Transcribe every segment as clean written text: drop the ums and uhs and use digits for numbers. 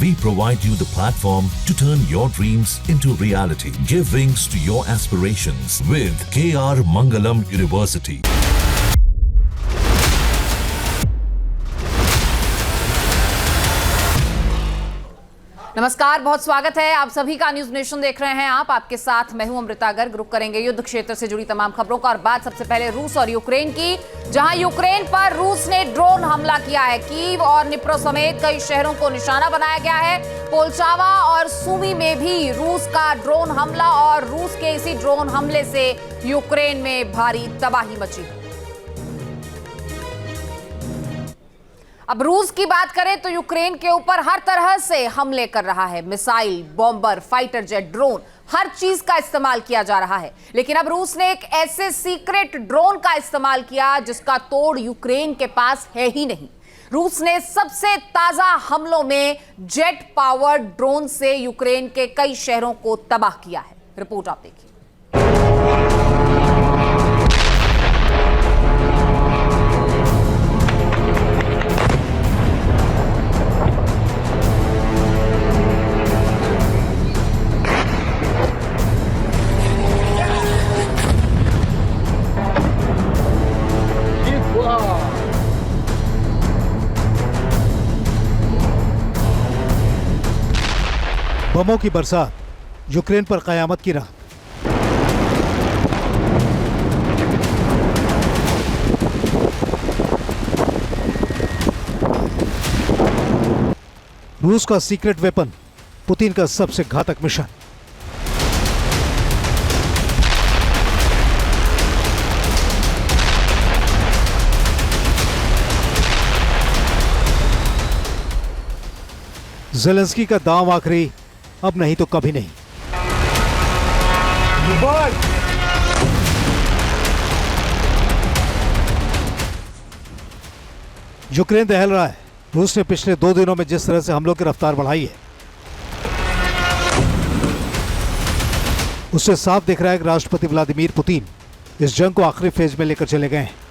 We provide you the platform to turn your dreams into reality. Give wings to your aspirations with KR Mangalam University. नमस्कार, बहुत स्वागत है आप सभी का। न्यूज नेशन देख रहे हैं आप, आपके साथ मैं हूं अमृता गर्ग। रुक करेंगे युद्ध क्षेत्र से जुड़ी तमाम खबरों का और बात सबसे पहले रूस और यूक्रेन की, जहां यूक्रेन पर रूस ने ड्रोन हमला किया है। कीव और निप्रो समेत कई शहरों को निशाना बनाया गया है। पोल्चावा और सुमी में भी रूस का ड्रोन हमला और रूस के इसी ड्रोन हमले से यूक्रेन में भारी तबाही मची। अब रूस की बात करें तो यूक्रेन के ऊपर हर तरह से हमले कर रहा है। Missile, bomber, fighter jet, drone, हर चीज का इस्तेमाल किया जा रहा है। लेकिन अब रूस ने एक ऐसे सीक्रेट ड्रोन का इस्तेमाल किया जिसका तोड़ यूक्रेन के पास है ही नहीं। रूस ने सबसे ताजा हमलों में जेट पावर्ड ड्रोन से यूक्रेन के कई शहरों को तबाह किया है। रिपोर्ट आप देखिए। बमों की बरसात यूक्रेन पर कयामत की रात। रूस का सीक्रेट वेपन, पुतिन का सबसे घातक मिशन। ज़ेलेंस्की का दांव आखिरी, अब नहीं तो कभी नहीं। यूक्रेन दहल रहा है। रूस ने पिछले 2 दिनों में जिस तरह से हमलों की रफ्तार बढ़ाई है, उससे साफ दिख रहा है कि राष्ट्रपति व्लादिमीर पुतिन इस जंग को आखिरी फेज में लेकर चले गए हैं।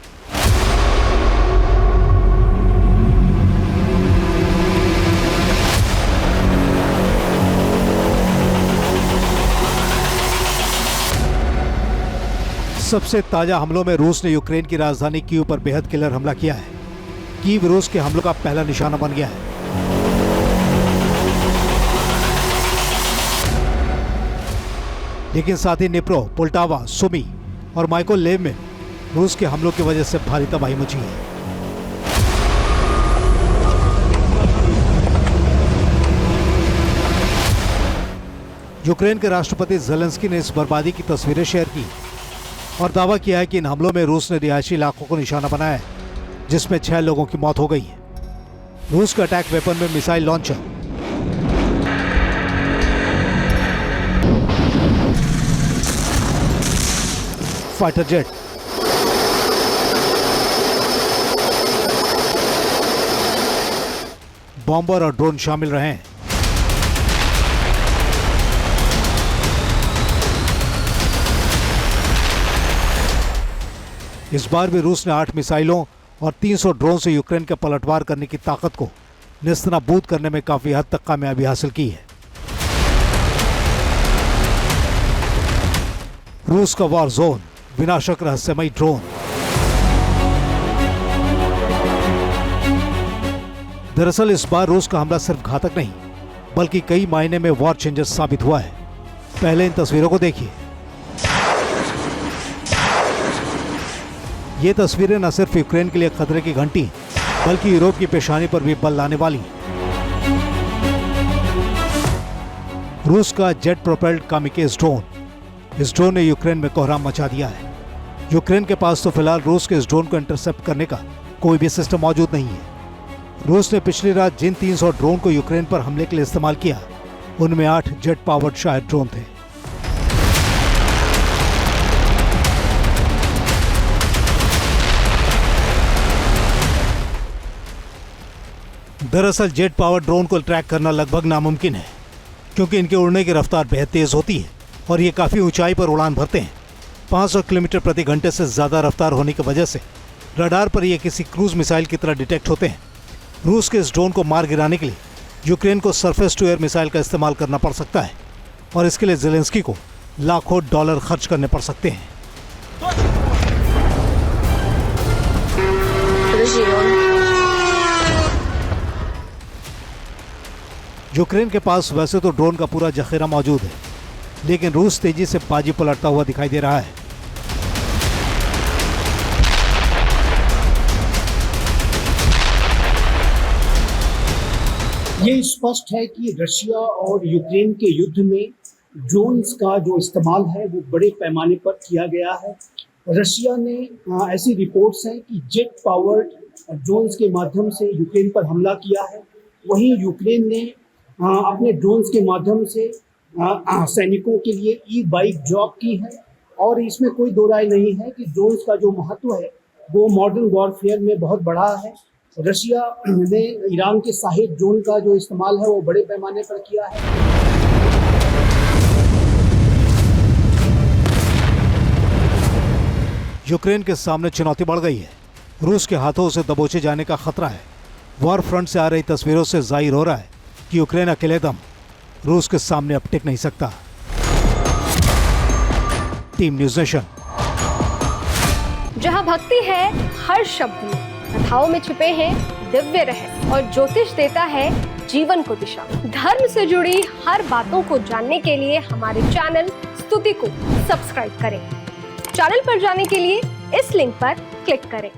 सबसे ताजा हमलों में रूस ने यूक्रेन की राजधानी कीव पर बेहद किलर हमला किया है। कीव रूस के हमलों का पहला निशाना बन गया है। लेकिन साथ ही निप्रो, पोल्टावा, सुमी और माइकोलेव में रूस के हमलों की वजह से भारी तबाही मची है। यूक्रेन के राष्ट्रपति ज़ेलेंस्की ने इस बर्बादी की तस्वीरें शेयर की और दावा किया है कि इन हमलों में रूस ने रिहायशी इलाकों को निशाना बनाया है, जिसमें 6 लोगों की मौत हो गई है। रूस का अटैक वेपन में missile launcher, fighter jet, bomber और ड्रोन शामिल रहे हैं। इस बार भी रूस ने 8 मिसाइलों और 300 ड्रोन से यूक्रेन के पलटवार करने की ताकत को नेस्तनाबूद करने में काफी हद तक कामयाबी हासिल की है। रूस का वॉर जोन, विनाशक रहस्यमयी ड्रोन। दरअसल इस बार रूस का हमला सिर्फ घातक नहीं, बल्कि कई मायने में वॉर चेंजर साबित हुआ है। पहले इन तस्वीरों को देखिए। ये तस्वीरें न सिर्फ यूक्रेन के लिए खतरे की घंटी, बल्कि यूरोप की पेशानी पर भी बल लाने वाली। रूस का जेट प्रोपेल्ड कामिकेज ड्रोन, इस ड्रोन ने यूक्रेन में कोहराम मचा दिया है। यूक्रेन के पास तो फिलहाल रूस के इस ड्रोन को इंटरसेप्ट करने का कोई भी सिस्टम मौजूद नहीं है। रूस ने पिछली रात जिन 300 ड्रोन को यूक्रेन पर हमले के लिए इस्तेमाल किया, उनमें 8 जेट पावर्ड शायद ड्रोन थे। दरअसल जेट पावर ड्रोन को ट्रैक करना लगभग नामुमकिन है, क्योंकि इनके उड़ने की रफ्तार बेहद तेज होती है और ये काफ़ी ऊंचाई पर उड़ान भरते हैं। 500 किलोमीटर प्रति घंटे से ज़्यादा रफ्तार होने की वजह से रडार पर ये किसी क्रूज मिसाइल की तरह डिटेक्ट होते हैं। रूस के इस ड्रोन को मार गिराने के लिए यूक्रेन को सरफेस टू एयर मिसाइल का इस्तेमाल करना पड़ सकता है और इसके लिए ज़ेलेंस्की को लाखों डॉलर खर्च करने पड़ सकते हैं। यूक्रेन के पास वैसे तो ड्रोन का पूरा जखीरा मौजूद है, लेकिन रूस तेजी से बाजी पलटता हुआ दिखाई दे रहा है। ये स्पष्ट है कि रशिया और यूक्रेन के युद्ध में ड्रोन्स का जो इस्तेमाल है वो बड़े पैमाने पर किया गया है। रशिया ने ऐसी रिपोर्ट्स हैं कि जेट पावर्ड ड्रोन्स के माध्यम से यूक्रेन पर हमला किया है। वहीं यूक्रेन ने अपने ड्रोन्स के माध्यम से सैनिकों के लिए ई-बाइक ड्रॉप की है और इसमें कोई दो राय नहीं है कि ड्रोन्स का जो महत्व है वो मॉडर्न वॉरफेयर में बहुत बड़ा है। रशिया ने ईरान के शाहिद ड्रोन का जो इस्तेमाल है वो बड़े पैमाने पर किया है। यूक्रेन के सामने चुनौती बढ़ गई है। रूस के हाथों से दबोचे जाने का खतरा है। वॉर फ्रंट से आ रही तस्वीरों से जाहिर हो रहा है कि यूक्रेन अकेले दम रूस के सामने अब टिक नहीं सकता। Team news nation. जहां भक्ति है हर शब्द में, कथाओं में छुपे हैं दिव्य रहस्य और ज्योतिष देता है जीवन को दिशा। धर्म से जुड़ी हर बातों को जानने के लिए हमारे चैनल स्तुति को सब्सक्राइब करें। चैनल पर जाने के लिए इस लिंक पर क्लिक करें।